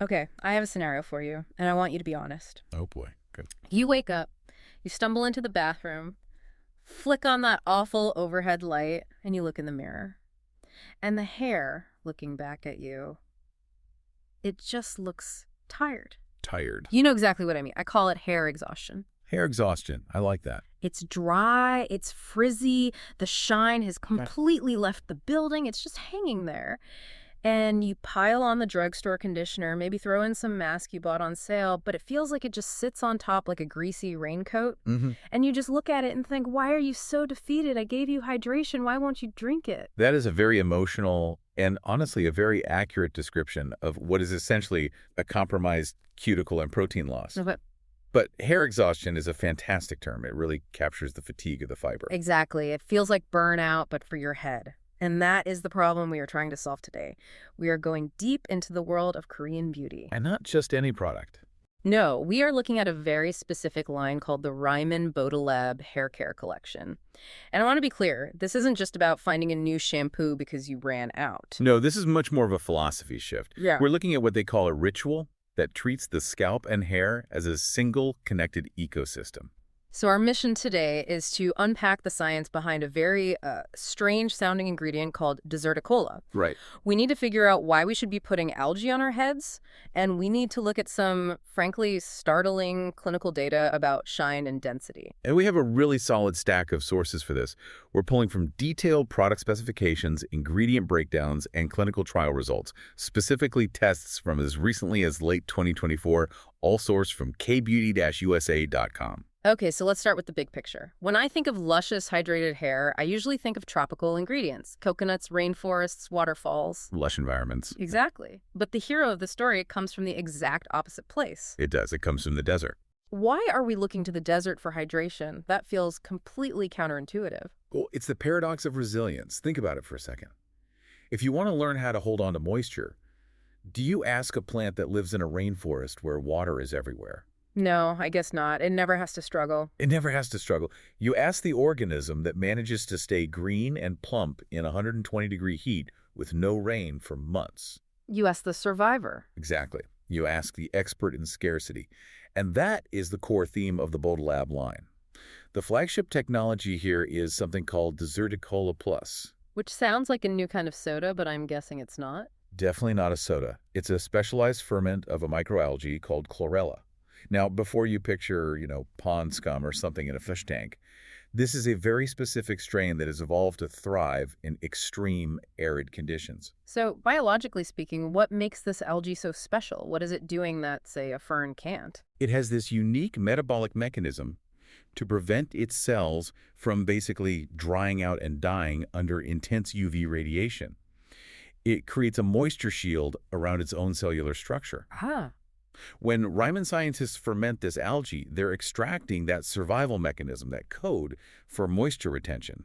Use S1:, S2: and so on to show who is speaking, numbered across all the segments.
S1: Okay, I have a scenario for you, and I want you to be honest.
S2: Oh boy. Good.
S1: You wake up, you stumble into the bathroom, flick on that awful overhead light, and you look in the mirror. And the hair looking back at you, it just looks tired.
S2: Tired.
S1: You know exactly what I mean. I call it hair exhaustion.
S2: Hair exhaustion. I like that.
S1: It's dry, it's frizzy, the shine has completely left the building, it's just hanging there. And you pile on the drugstore conditioner, maybe throw in some mask you bought on sale, but it feels like it just sits on top like a greasy raincoat.
S2: Mm-hmm.
S1: And you just look at it and think, why are you so defeated? I gave you hydration. Why won't you drink it?
S2: That is a very emotional and honestly a very accurate description of what is essentially a compromised cuticle and protein loss.
S1: But
S2: But hair exhaustion is a fantastic term. It really captures the fatigue of the fiber.
S1: exactly. It feels like burnout, but for your head. And that is the problem we are trying to solve today. We are going deep into the world of Korean beauty.
S2: And not just any product.
S1: No, we are looking at a very specific line called the Ryman Bodalab Hair Care Collection. And I want to be clear, this isn't just about finding a new shampoo because you ran out.
S2: No, this is much more of a philosophy shift.
S1: Yeah.
S2: We're looking at what they call a ritual that treats the scalp and hair as a single connected ecosystem.
S1: So our mission today is to unpack the science behind a very strange-sounding ingredient called deserticola.
S2: Right.
S1: We need to figure out why we should be putting algae on our heads, and we need to look at some, frankly, startling clinical data about shine and density.
S2: And we have a really solid stack of sources for this. We're pulling from detailed product specifications, ingredient breakdowns, and clinical trial results, specifically tests from as recently as late 2024, all sourced from kbeauty-usa.com.
S1: Okay, so let's start with the big picture. When I think of luscious, hydrated hair, I usually think of tropical ingredients. Coconuts, rainforests, waterfalls.
S2: Lush environments.
S1: Exactly. But the hero of the story comes from the exact opposite place.
S2: It does. It comes from the desert.
S1: Why are we looking to the desert for hydration? That feels completely counterintuitive.
S2: Well, it's the paradox of resilience. Think about it for a second. If you want to learn how to hold on to moisture, do you ask a plant that lives in a rainforest where water is everywhere?
S1: No, I guess not. It never has to struggle.
S2: It never has to struggle. You ask the organism that manages to stay green and plump in 120-degree heat with no rain for months.
S1: You ask the survivor.
S2: Exactly. You ask the expert in scarcity. And that is the core theme of the Bodalab line. The flagship technology here is something called Deserticola Plus.
S1: Which sounds like a new kind of soda, but I'm guessing it's not.
S2: Definitely not a soda. It's a specialized ferment of a microalgae called chlorella. Now, before you picture, pond scum or something in a fish tank, this is a very specific strain that has evolved to thrive in extreme arid conditions.
S1: So, biologically speaking, what makes this algae so special? What is it doing that, say, a fern can't?
S2: It has this unique metabolic mechanism to prevent its cells from basically drying out and dying under intense UV radiation. It creates a moisture shield around its own cellular structure.
S1: Ah.
S2: When Ryman scientists ferment this algae, they're extracting that survival mechanism, that code for moisture retention,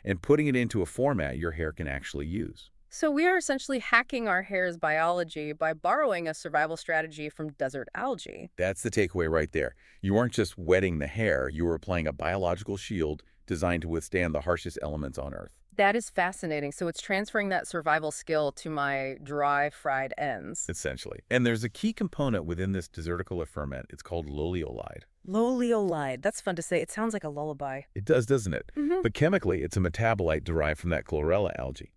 S2: and putting it into a format your hair can actually use.
S1: So we are essentially hacking our hair's biology by borrowing a survival strategy from desert algae.
S2: That's the takeaway right there. You weren't just wetting the hair, you were applying a biological shield designed to withstand the harshest elements on Earth.
S1: That is fascinating. So it's transferring that survival skill to my dry, fried ends.
S2: Essentially. And there's a key component within this deserticola ferment. It's called loleolide.
S1: Loleolide. That's fun to say. It sounds like a lullaby.
S2: It does, doesn't it?
S1: Mm-hmm.
S2: But chemically, it's a metabolite derived from that chlorella algae.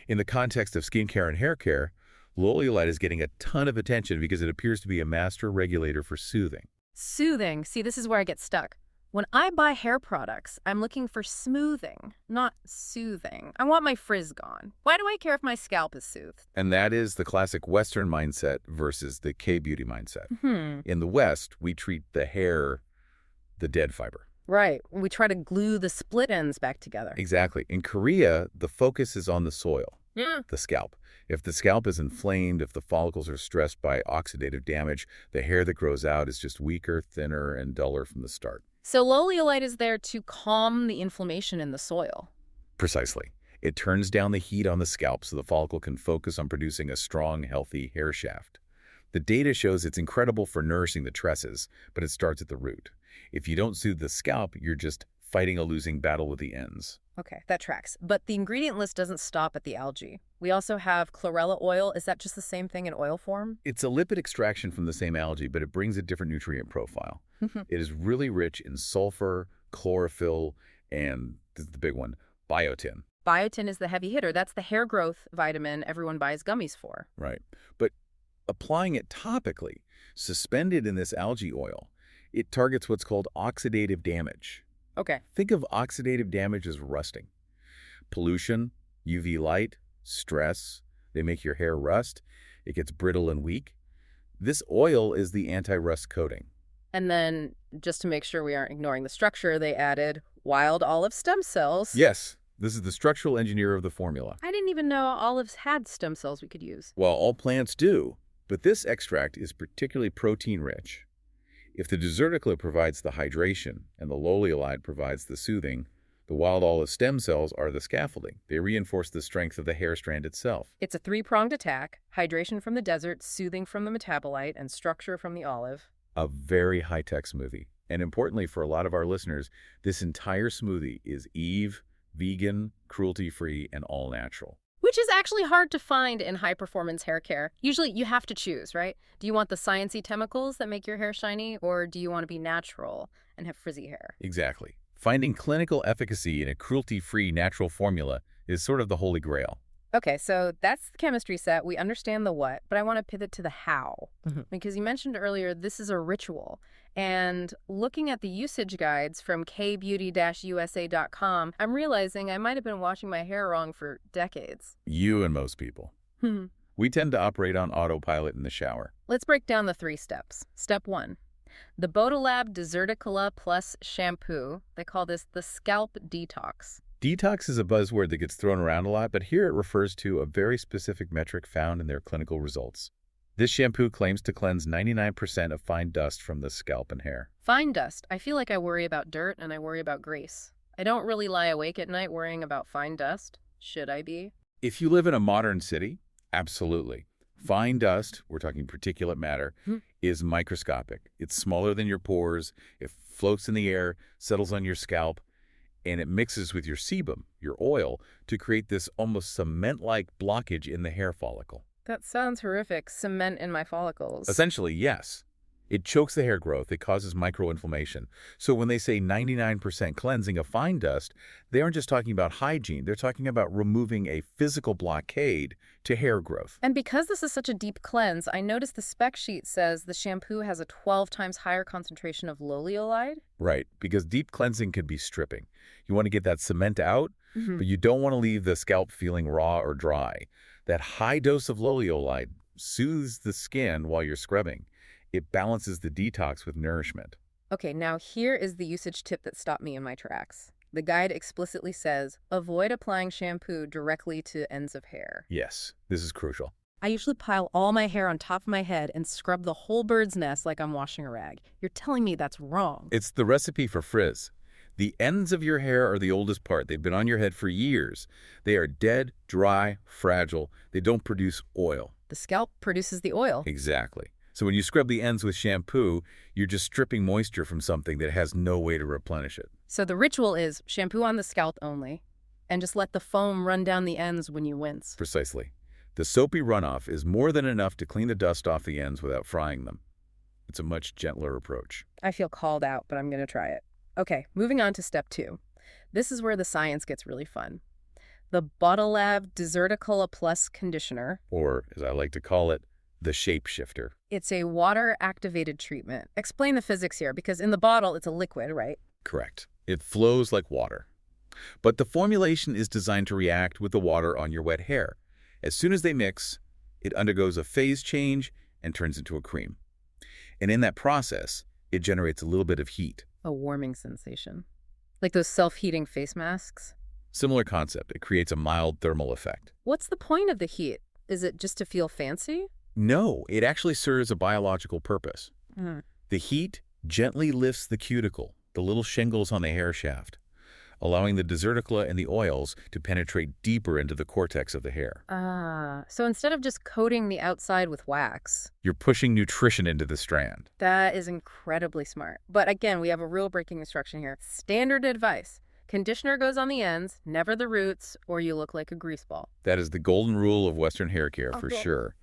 S2: In the context of skincare and hair care, loleolide is getting a ton of attention because it appears to be a master regulator for soothing.
S1: Soothing. See, this is where I get stuck. When I buy hair products, I'm looking for smoothing, not soothing. I want my frizz gone. Why do I care if my scalp is soothed?
S2: And that is the classic Western mindset versus the K-beauty mindset.
S1: Hmm.
S2: In the West, we treat the hair the dead fiber.
S1: Right. We try to glue the split ends back together.
S2: Exactly. In Korea, the focus is on the soil, the scalp. If the scalp is inflamed, if the follicles are stressed by oxidative damage, the hair that grows out is just weaker, thinner, and duller from the start.
S1: So loleolide is there to calm the inflammation in the soil.
S2: Precisely. It turns down the heat on the scalp so the follicle can focus on producing a strong, healthy hair shaft. The data shows it's incredible for nourishing the tresses, but it starts at the root. If you don't soothe the scalp, you're just fighting a losing battle with the ends.
S1: Okay, that tracks. But the ingredient list doesn't stop at the algae. We also have chlorella oil. Is that just the same thing in oil form?
S2: It's a lipid extraction from the same algae, but it brings a different nutrient profile. It is really rich in sulfur, chlorophyll, and this is the big one, biotin.
S1: Biotin is the heavy hitter. That's the hair growth vitamin everyone buys gummies for.
S2: Right. But applying it topically, suspended in this algae oil, it targets what's called oxidative damage.
S1: Okay.
S2: Think of oxidative damage as rusting. Pollution, UV light, stress, they make your hair rust. It gets brittle and weak. This oil is the anti-rust coating.
S1: And then, just to make sure we aren't ignoring the structure, they added wild olive stem cells.
S2: Yes, this is the structural engineer of the formula.
S1: I didn't even know olives had stem cells we could use.
S2: Well, all plants do, but this extract is particularly protein-rich. If the deserticula provides the hydration and the loliolide provides the soothing, the wild olive stem cells are the scaffolding. They reinforce the strength of the hair strand itself.
S1: It's a three-pronged attack: hydration from the desert, soothing from the metabolite, and structure from the olive.
S2: A very high-tech smoothie. And importantly for a lot of our listeners, this entire smoothie is Eve, vegan, cruelty-free, and all-natural.
S1: Which is actually hard to find in high-performance hair care. Usually you have to choose, right? Do you want the sciencey chemicals that make your hair shiny, or do you want to be natural and have frizzy hair?
S2: Exactly. Finding clinical efficacy in a cruelty-free natural formula is sort of the holy grail.
S1: Okay, so that's the chemistry set. We understand the what, but I want to pivot to the how. Because you mentioned earlier this is a ritual. And looking at the usage guides from kbeauty-usa.com, I'm realizing I might have been washing my hair wrong for decades.
S2: You and most people. We tend to operate on autopilot in the shower.
S1: Let's break down the 3 steps. Step 1. The Botalab Deserticula Plus shampoo. They call this the scalp detox.
S2: Detox is a buzzword that gets thrown around a lot, but here it refers to a very specific metric found in their clinical results. This shampoo claims to cleanse 99% of fine dust from the scalp and hair.
S1: Fine dust. I feel like I worry about dirt and I worry about grease. I don't really lie awake at night worrying about fine dust. Should I be?
S2: If you live in a modern city, absolutely. Fine dust, we're talking particulate matter, is microscopic. It's smaller than your pores. It floats in the air, settles on your scalp, and it mixes with your sebum, your oil, to create this almost cement-like blockage in the hair follicle.
S1: That sounds horrific. Cement in my follicles.
S2: Essentially, yes. It chokes the hair growth. It causes microinflammation. So when they say 99% cleansing of fine dust, they aren't just talking about hygiene. They're talking about removing a physical blockade to hair growth.
S1: And because this is such a deep cleanse, I noticed the spec sheet says the shampoo has a 12 times higher concentration of loliolide.
S2: Right, because deep cleansing could be stripping. You want to get that cement out, but you don't want to leave the scalp feeling raw or dry. That high dose of loliolide soothes the skin while you're scrubbing. It balances the detox with nourishment.
S1: Okay, now here is the usage tip that stopped me in my tracks. The guide explicitly says, avoid applying shampoo directly to ends of hair.
S2: Yes, this is crucial.
S1: I usually pile all my hair on top of my head and scrub the whole bird's nest like I'm washing a rag. You're telling me that's wrong.
S2: It's the recipe for frizz. The ends of your hair are the oldest part. They've been on your head for years. They are dead, dry, fragile. They don't produce oil.
S1: The scalp produces the oil.
S2: Exactly. So when you scrub the ends with shampoo, you're just stripping moisture from something that has no way to replenish it.
S1: So the ritual is shampoo on the scalp only, and just let the foam run down the ends when you rinse.
S2: Precisely. The soapy runoff is more than enough to clean the dust off the ends without frying them. It's a much gentler approach.
S1: I feel called out, but I'm going to try it. Okay, moving on to step 2. This is where the science gets really fun. The Botalab Deserticula Plus conditioner.
S2: Or, as I like to call it, the shapeshifter.
S1: It's a water-activated treatment. Explain the physics here, because in the bottle it's a liquid, right?
S2: Correct. It flows like water. But the formulation is designed to react with the water on your wet hair. As soon as they mix, it undergoes a phase change and turns into a cream. And in that process, it generates a little bit of heat.
S1: A warming sensation. Like those self-heating face masks?
S2: Similar concept. It creates a mild thermal effect.
S1: What's the point of the heat? Is it just to feel fancy?
S2: No, it actually serves a biological purpose. The heat gently lifts the cuticle, the little shingles on the hair shaft, allowing the deserticula and the oils to penetrate deeper into the cortex of the hair.
S1: So instead of just coating the outside with wax,
S2: you're pushing nutrition into the strand.
S1: That is incredibly smart. But again, we have a rule-breaking instruction here. Standard advice. Conditioner goes on the ends, never the roots, or you look like a grease ball.
S2: That is the golden rule of Western hair care for
S1: Okay.
S2: sure.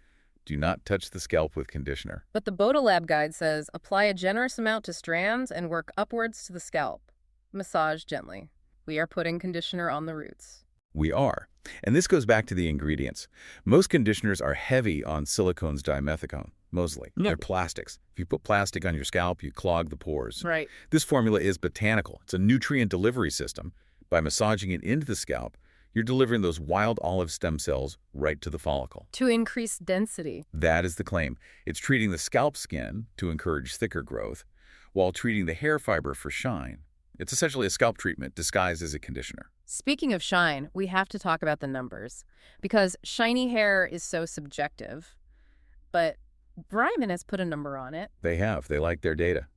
S2: Do not touch the scalp with conditioner.
S1: But the Bodalab guide says apply a generous amount to strands and work upwards to the scalp. Massage gently. We are putting conditioner on the roots.
S2: We are. And this goes back to the ingredients. Most conditioners are heavy on silicones dimethicone, mostly.
S1: Yep.
S2: They're plastics. If you put plastic on your scalp, you clog the pores.
S1: Right.
S2: This formula is botanical. It's a nutrient delivery system. By massaging it into the scalp, you're delivering those wild olive stem cells right to the follicle.
S1: To increase density.
S2: That is the claim. It's treating the scalp skin to encourage thicker growth, while treating the hair fiber for shine. It's essentially a scalp treatment disguised as a conditioner.
S1: Speaking of shine, we have to talk about the numbers. Because shiny hair is so subjective. But Bryman has put a number on it.
S2: They have. They like their data.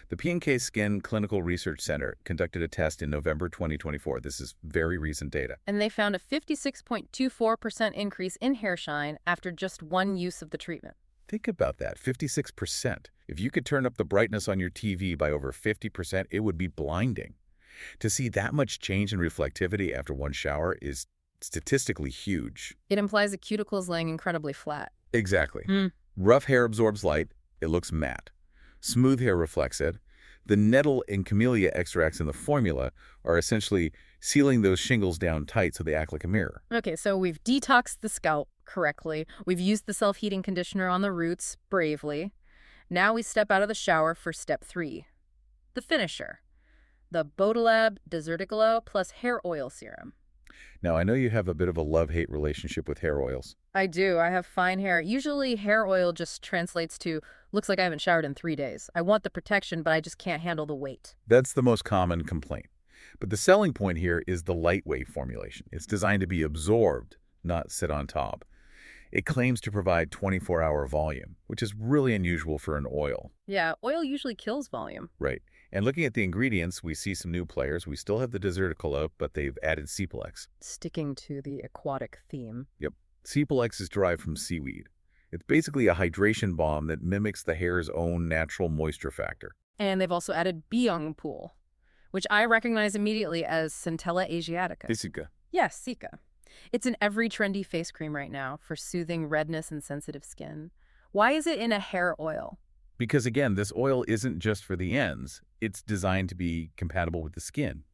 S2: The P&K Skin Clinical Research Center conducted a test in November 2024. This is very recent data.
S1: And they found a 56.24% increase in hair shine after just one use of the treatment.
S2: Think about that, 56%. If you could turn up the brightness on your TV by over 50%, it would be blinding. To see that much change in reflectivity after one shower is statistically huge.
S1: It implies the cuticle is laying incredibly flat.
S2: Exactly. Rough hair absorbs light, it looks matte. Smooth hair reflects it. The nettle and camellia extracts in the formula are essentially sealing those shingles down tight so they act like a mirror.
S1: Okay, so we've detoxed the scalp correctly. We've used the self-heating conditioner on the roots bravely. Now we step out of the shower for step 3. The finisher. The Bodalab Deserticalo plus hair oil serum.
S2: Now, I know you have a bit of a love-hate relationship with hair oils.
S1: I do. I have fine hair. Usually hair oil just translates to, looks like I haven't showered in 3 days. I want the protection, but I just can't handle the weight.
S2: That's the most common complaint. But the selling point here is the lightweight formulation. It's designed to be absorbed, not sit on top. It claims to provide 24-hour volume, which is really unusual for an oil.
S1: Yeah, oil usually kills volume.
S2: Right. And looking at the ingredients, we see some new players. We still have the Deserticalo, but they've added Cepolex.
S1: Sticking to the aquatic theme.
S2: Yep. Cepolex is derived from seaweed. It's basically a hydration balm that mimics the hair's own natural moisture factor.
S1: And they've also added Byung Pool, which I recognize immediately as Centella asiatica.
S2: Desica.
S1: Yes, Sika. It's in every trendy face cream right now for soothing redness and sensitive skin. Why is it in a hair oil?
S2: Because again, this oil isn't just for the ends. It's designed to be compatible with the skin.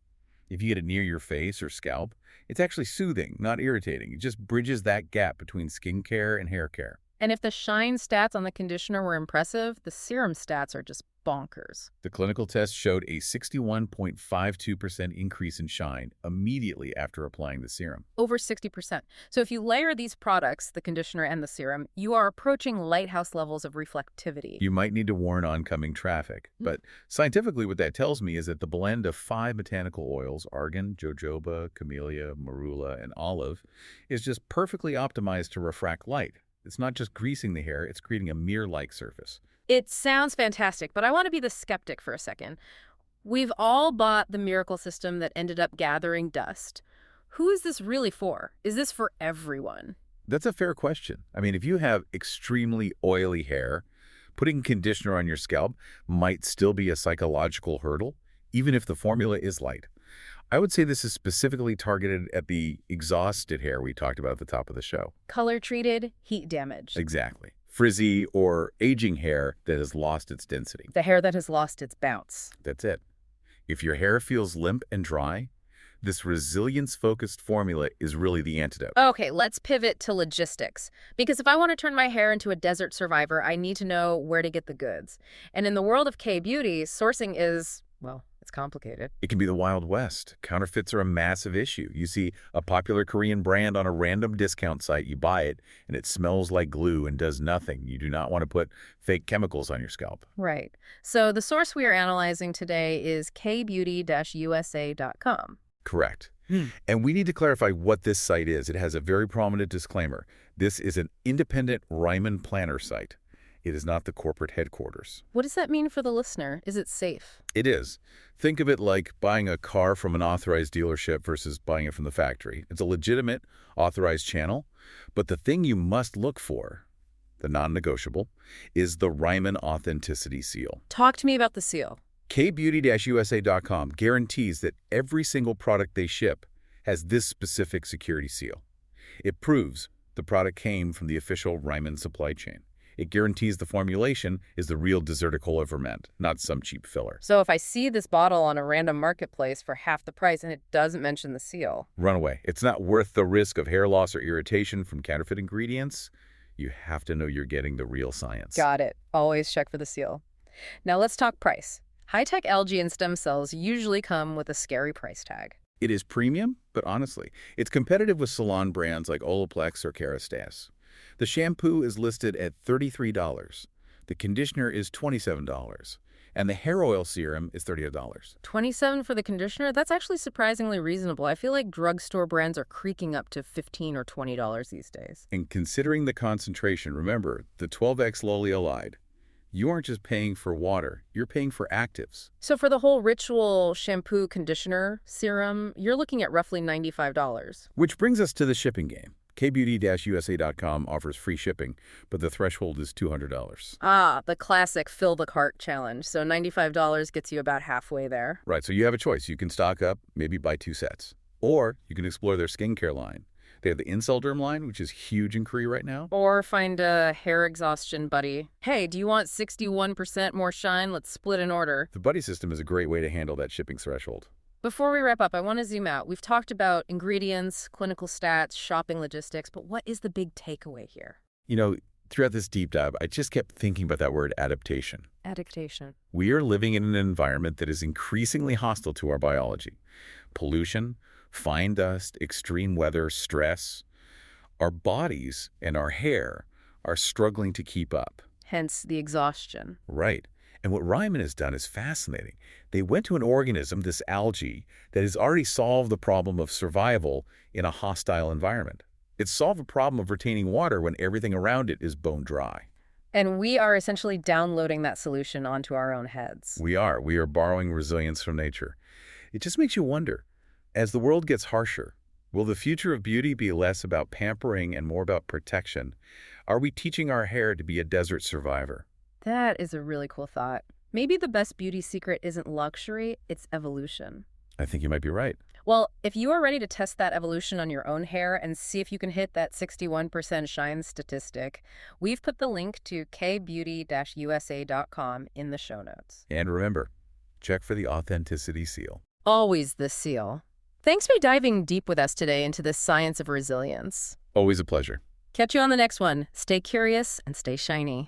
S2: If you get it near your face or scalp, it's actually soothing, not irritating. It just bridges that gap between skin care and hair care.
S1: And if the shine stats on the conditioner were impressive, the serum stats are just bonkers.
S2: The clinical test showed a 61.52% increase in shine immediately after applying the serum.
S1: Over 60%. So if you layer these products, the conditioner and the serum, you are approaching lighthouse levels of reflectivity.
S2: You might need to warn oncoming traffic. But scientifically, what that tells me is that the blend of 5 botanical oils, argan, jojoba, camellia, marula, and olive, is just perfectly optimized to refract light. It's not just greasing the hair, it's creating a mirror-like surface.
S1: It sounds fantastic, but I want to be the skeptic for a second. We've all bought the miracle system that ended up gathering dust. Who is this really for? Is this for everyone?
S2: That's a fair question. I mean, if you have extremely oily hair, putting conditioner on your scalp might still be a psychological hurdle, even if the formula is light. I would say this is specifically targeted at the exhausted hair we talked about at the top of the show.
S1: Color-treated, heat damaged.
S2: Exactly. Frizzy or aging hair that has lost its density.
S1: The hair that has lost its bounce.
S2: That's it. If your hair feels limp and dry, this resilience-focused formula is really the antidote.
S1: Okay, let's pivot to logistics. Because if I want to turn my hair into a desert survivor, I need to know where to get the goods. And in the world of K-beauty, sourcing is, well, it's complicated.
S2: It can be the Wild West. Counterfeits are a massive issue. You see a popular Korean brand on a random discount site, you buy it, and it smells like glue and does nothing. You do not want to put fake chemicals on your scalp.
S1: Right. So the source we are analyzing today is kbeauty-usa.com.
S2: Correct. And we need to clarify what this site is. It has a very prominent disclaimer. This is an independent Ryman planner site. It is not the corporate headquarters.
S1: What does that mean for the listener? Is it safe?
S2: It is. Think of it like buying a car from an authorized dealership versus buying it from the factory. It's a legitimate, authorized channel, but the thing you must look for, the non-negotiable, is the Ryman Authenticity Seal.
S1: Talk to me about the seal.
S2: kbeauty-usa.com guarantees that every single product they ship has this specific security seal. It proves the product came from the official Ryman supply chain. It guarantees the formulation is the real Deserticola ferment, not some cheap filler.
S1: So if I see this bottle on a random marketplace for half the price and it doesn't mention the seal,
S2: Run away. It's not worth the risk of hair loss or irritation from counterfeit ingredients. You have to know you're getting the real science.
S1: got it. Always check for the seal. Now let's talk price. High-tech algae and stem cells usually come with a scary price tag.
S2: It is premium, but honestly, it's competitive with salon brands like Olaplex or Kerastase. The shampoo is listed at $33. The conditioner is $27. And the hair oil serum is $38.
S1: 27 for the conditioner? That's actually surprisingly reasonable. I feel like drugstore brands are creaking up to $15 or $20 these days.
S2: And considering the concentration, remember, the 12x loliolide, you aren't just paying for water, you're paying for actives.
S1: So for the whole ritual shampoo, conditioner, serum, you're looking at roughly $95.
S2: Which brings us to the shipping game. kbeauty-usa.com offers free shipping, but the threshold is $200.
S1: Ah, the classic fill the cart challenge. So $95 gets you about halfway there.
S2: Right, so you have a choice. You can stock up, maybe buy 2 sets. Or you can explore their skincare line. They have the Incel Derm line, which is huge in Korea right now.
S1: Or find a hair exhaustion buddy. Hey, do you want 61% more shine? Let's split an order.
S2: The buddy system is a great way to handle that shipping threshold.
S1: Before we wrap up, I want to zoom out. We've talked about ingredients, clinical stats, shopping logistics, but what is the big takeaway here?
S2: You know, throughout this deep dive, I just kept thinking about that word adaptation.
S1: Adaptation.
S2: We are living in an environment that is increasingly hostile to our biology. Pollution, fine dust, extreme weather, stress. Our bodies and our hair are struggling to keep up.
S1: Hence the exhaustion.
S2: Right. And what Ryman has done is fascinating. They went to an organism, this algae, that has already solved the problem of survival in a hostile environment. It solved the problem of retaining water when everything around it is bone dry.
S1: And we are essentially downloading that solution onto our own heads.
S2: We are. We are borrowing resilience from nature. It just makes you wonder, as the world gets harsher, will the future of beauty be less about pampering and more about protection? Are we teaching our hair to be a desert survivor?
S1: That is a really cool thought. Maybe the best beauty secret isn't luxury, it's evolution.
S2: I think you might be right.
S1: Well, if you are ready to test that evolution on your own hair and see if you can hit that 61% shine statistic, we've put the link to kbeauty-usa.com in the show notes.
S2: And remember, check for the authenticity seal.
S1: Always the seal. Thanks for diving deep with us today into the science of resilience.
S2: Always a pleasure.
S1: Catch you on the next one. Stay curious and stay shiny.